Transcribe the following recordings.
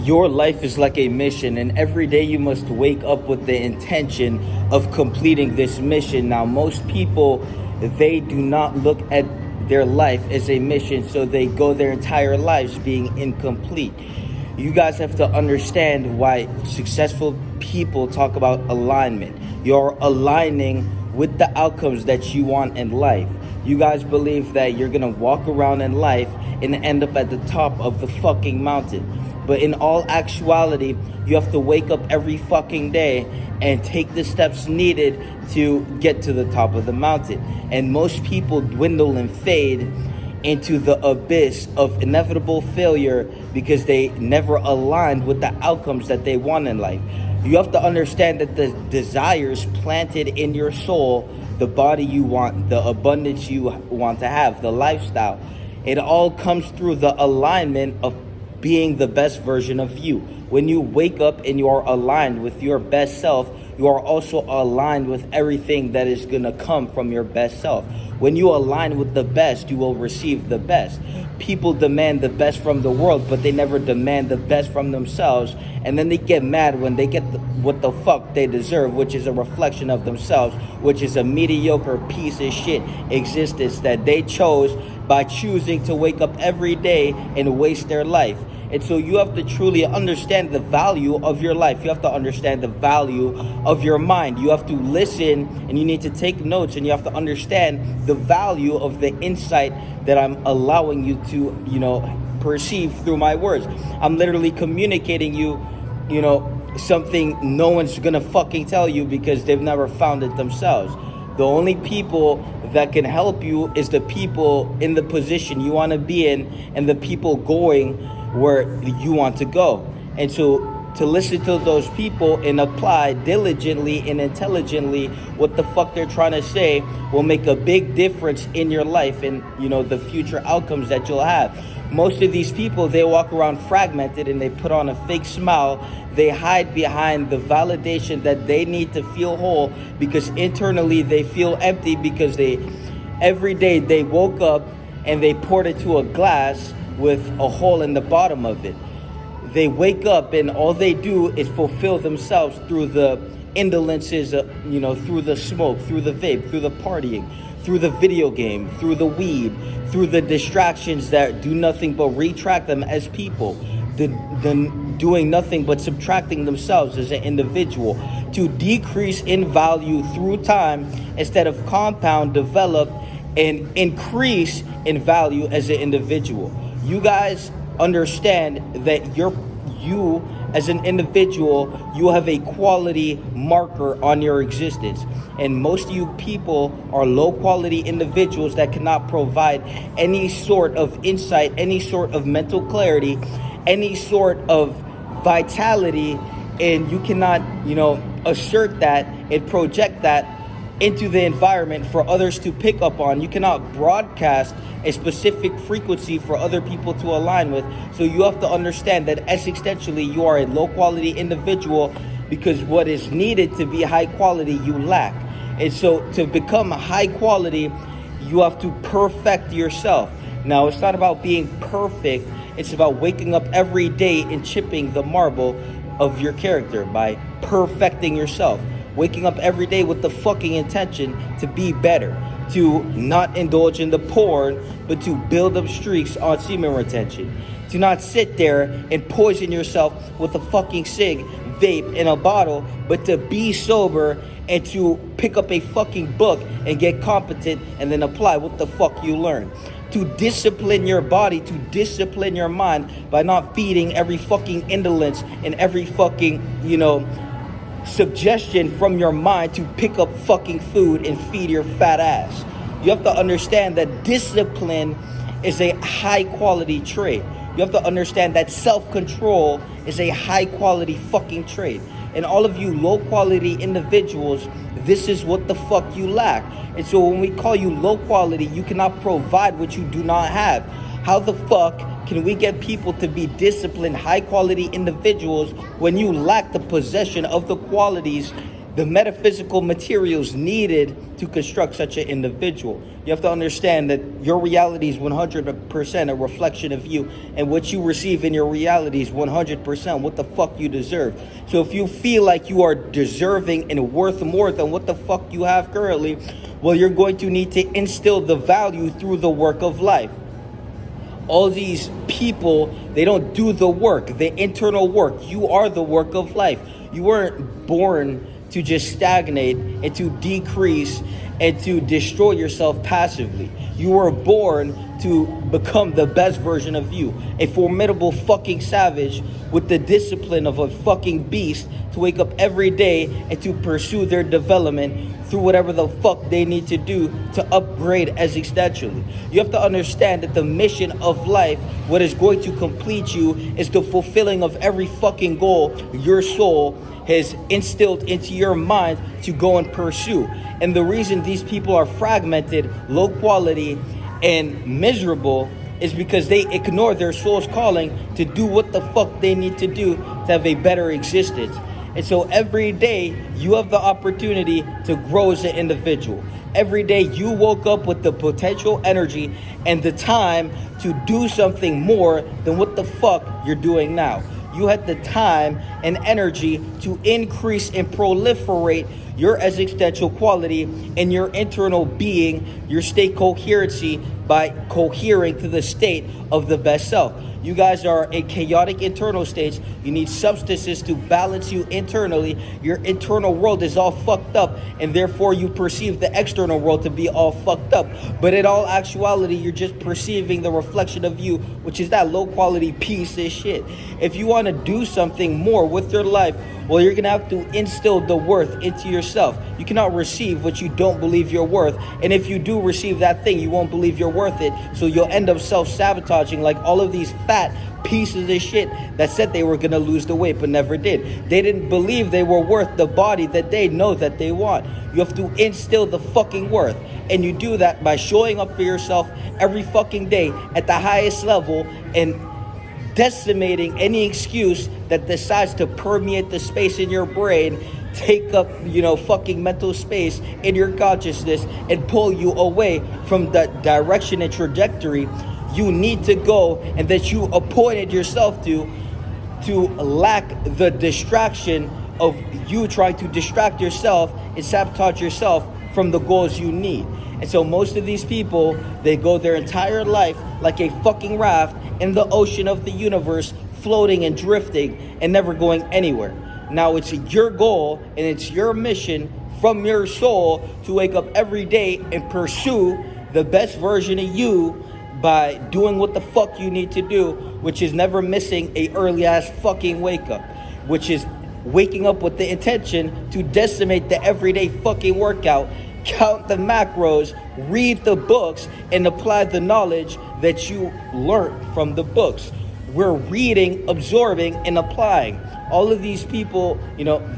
Your life is like a mission, and every day you must wake up with the intention of completing this mission. Now, most people, they do not look at their life as a mission, so they go their entire lives being incomplete. You guys have to understand why successful people talk about alignment. You're aligning with the outcomes that you want in life. You guys believe that you're gonna walk around in life and end up at the top of the fucking mountain. But in all actuality, you have to wake up every fucking day and take the steps needed to get to the top of the mountain. And most people dwindle and fade into the abyss of inevitable failure because they never aligned with the outcomes that they want in life. You have to understand that the desires planted in your soul, the body you want, the abundance you want to have, the lifestyle, it all comes through the alignment of being the best version of you. When you wake up and you are aligned with your best self, you are also aligned with everything that is going to come from your best self. When you align with the best, you will receive the best. People demand the best from the world, but they never demand the best from themselves. And then they get mad when they get what the fuck they deserve, which is a reflection of themselves, which is a mediocre piece of shit existence that they chose by choosing to wake up every day and waste their life. And so you have to truly understand the value of your life. You have to understand the value of your mind. You have to listen and you need to take notes, and you have to understand the value of the insight that I'm allowing you to, perceive through my words. I'm literally communicating something no one's gonna fucking tell you because they've never found it themselves. The only people that can help you is the people in the position you want to be in and the people going where you want to go. And so to listen to those people and apply diligently and intelligently what the fuck they're trying to say will make a big difference in your life and, the future outcomes that you'll have. Most of these people, they walk around fragmented and they put on a fake smile. They hide behind the validation that they need to feel whole because internally they feel empty because every day they woke up and they poured it to a glass with a hole in the bottom of it. They wake up and all they do is fulfill themselves through the indolences, through the smoke, through the vape, through the partying, through the video game, through the weed, through the distractions that do nothing but retract them as people, doing nothing but subtracting themselves as an individual, to decrease in value through time instead of compound, develop, and increase in value as an individual. You guys understand that you as an individual, you have a quality marker on your existence. And most of you people are low quality individuals that cannot provide any sort of insight, any sort of mental clarity, any sort of vitality, and you cannot, assert that and project that into the environment for others to pick up on. You cannot broadcast a specific frequency for other people to align with. So you have to understand that existentially you are a low quality individual because what is needed to be high quality you lack. And so to become high quality, you have to perfect yourself. Now, it's not about being perfect. It's about waking up every day and chipping the marble of your character by perfecting yourself. Waking up every day with the fucking intention to be better, to not indulge in the porn, but to build up streaks on semen retention. To not sit there and poison yourself with a fucking cig, vape, and a bottle, but to be sober and to pick up a fucking book and get competent and then apply what the fuck you learn. To discipline your body, to discipline your mind by not feeding every fucking indolence and every fucking, suggestion from your mind to pick up fucking food and feed your fat ass. You have to understand that discipline is a high quality trait. You have to understand that self-control is a high quality fucking trait. And all of you low quality individuals, this is what the fuck you lack. And so when we call you low quality, you cannot provide what you do not have. How the fuck can we get people to be disciplined, high quality individuals when you lack the possession of the qualities the metaphysical materials needed to construct such an individual. You have to understand that your reality is 100% a reflection of you, and what you receive in your reality is 100% what the fuck you deserve. So if you feel like you are deserving and worth more than what the fuck you have currently, well, you're going to need to instill the value through the work of life. All these people, they don't do the work, the internal work. You are the work of life. You weren't born to just stagnate and to decrease and to destroy yourself passively. You were born to become the best version of you, a formidable fucking savage with the discipline of a fucking beast, to wake up every day and to pursue their development through whatever the fuck they need to do to upgrade existentially. You have to understand that the mission of life, what is going to complete you, is the fulfilling of every fucking goal your soul has instilled into your mind to go and pursue. And the reason these people are fragmented, low quality, and miserable is because they ignore their soul's calling to do what the fuck they need to do to have a better existence. And so every day you have the opportunity to grow as an individual. Every day you woke up with the potential energy and the time to do something more than what the fuck you're doing now. You had the time and energy to increase and proliferate your existential quality and your internal being, your state coherency, by cohering to the state of the best self. You guys are in chaotic internal states. You need substances to balance you internally. Your internal world is all fucked up, and therefore you perceive the external world to be all fucked up. But in all actuality, you're just perceiving the reflection of you, which is that low quality piece of shit. If you want to do something more with your life, well, you're going to have to instill the worth into yourself. You cannot receive what you don't believe you're worth. And if you do receive that thing, you won't believe you're worth it. So you'll end up self-sabotaging like all of these fat pieces of shit that said they were going to lose the weight but never did. They didn't believe they were worth the body that they know that they want. You have to instill the fucking worth. And you do that by showing up for yourself every fucking day at the highest level and decimating any excuse that decides to permeate the space in your brain, take up, fucking mental space in your consciousness and pull you away from the direction and trajectory you need to go and that you appointed yourself to lack the distraction of you trying to distract yourself and sabotage yourself from the goals you need. And so most of these people, they go their entire life like a fucking raft in the ocean of the universe, floating and drifting and never going anywhere. Now it's your goal and it's your mission from your soul to wake up every day and pursue the best version of you by doing what the fuck you need to do, which is never missing a early ass fucking wake up, which is waking up with the intention to decimate the everyday fucking workout, count the macros, read the books, and apply the knowledge that you learned from the books. We're reading, absorbing, and applying. All of these people,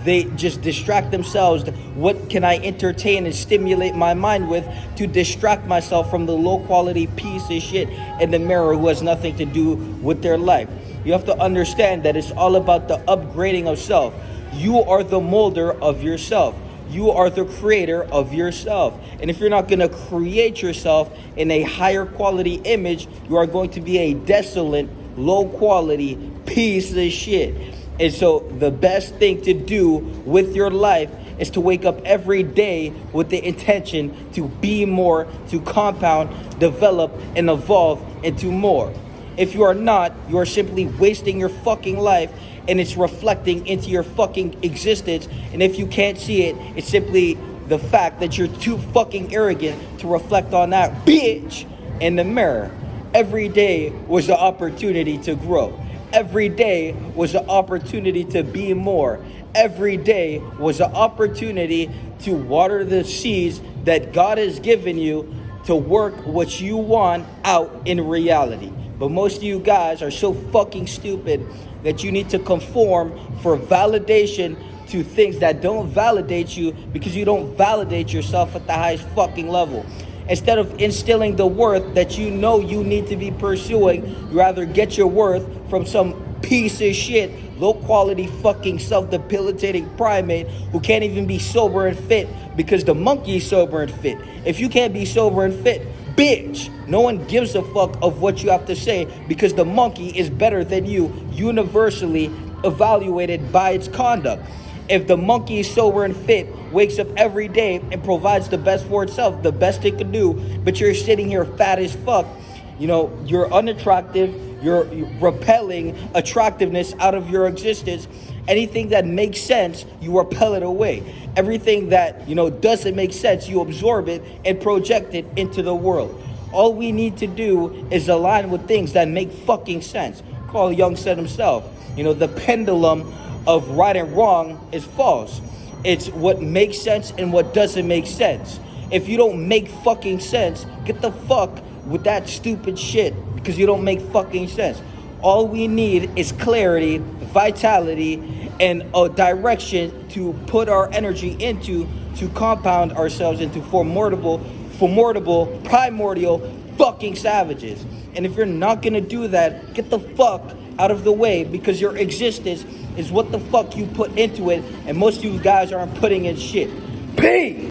they just distract themselves. What can I entertain and stimulate my mind with to distract myself from the low quality piece of shit in the mirror who has nothing to do with their life? You have to understand that it's all about the upgrading of self. You are the molder of yourself. You are the creator of yourself. And if you're not going to create yourself in a higher quality image, you are going to be a desolate, low quality piece of shit. And so the best thing to do with your life is to wake up every day with the intention to be more, to compound, develop, and evolve into more. If you are not, you are simply wasting your fucking life, and it's reflecting into your fucking existence. And if you can't see it, it's simply the fact that you're too fucking arrogant to reflect on that bitch in the mirror. Every day was an opportunity to grow. Every day was an opportunity to be more. Every day was an opportunity to water the seeds that God has given you to work what you want out in reality. But most of you guys are so fucking stupid that you need to conform for validation to things that don't validate you because you don't validate yourself at the highest fucking level. Instead of instilling the worth that you know you need to be pursuing, you rather get your worth from some piece of shit, low quality fucking self-debilitating primate who can't even be sober and fit because the monkey is sober and fit. If you can't be sober and fit, bitch, no one gives a fuck of what you have to say because the monkey is better than you, universally evaluated by its conduct. If the monkey is sober and fit, wakes up every day and provides the best for itself, the best it can do, but you're sitting here fat as fuck, you know, you're unattractive, you're repelling attractiveness out of your existence. Anything that makes sense, you repel it away. Everything that, you know, doesn't make sense, you absorb it and project it into the world. All we need to do is align with things that make fucking sense. Carl Jung said himself, you know, the pendulum of right and wrong is false. It's what makes sense and what doesn't make sense. If you don't make fucking sense, get the fuck with that stupid shit because you don't make fucking sense. All we need is clarity, vitality, and a direction to put our energy into to compound ourselves into formidable, primordial fucking savages. And if you're not gonna do that, get the fuck out of the way because your existence is what the fuck you put into it, and most of you guys aren't putting in shit. Peace!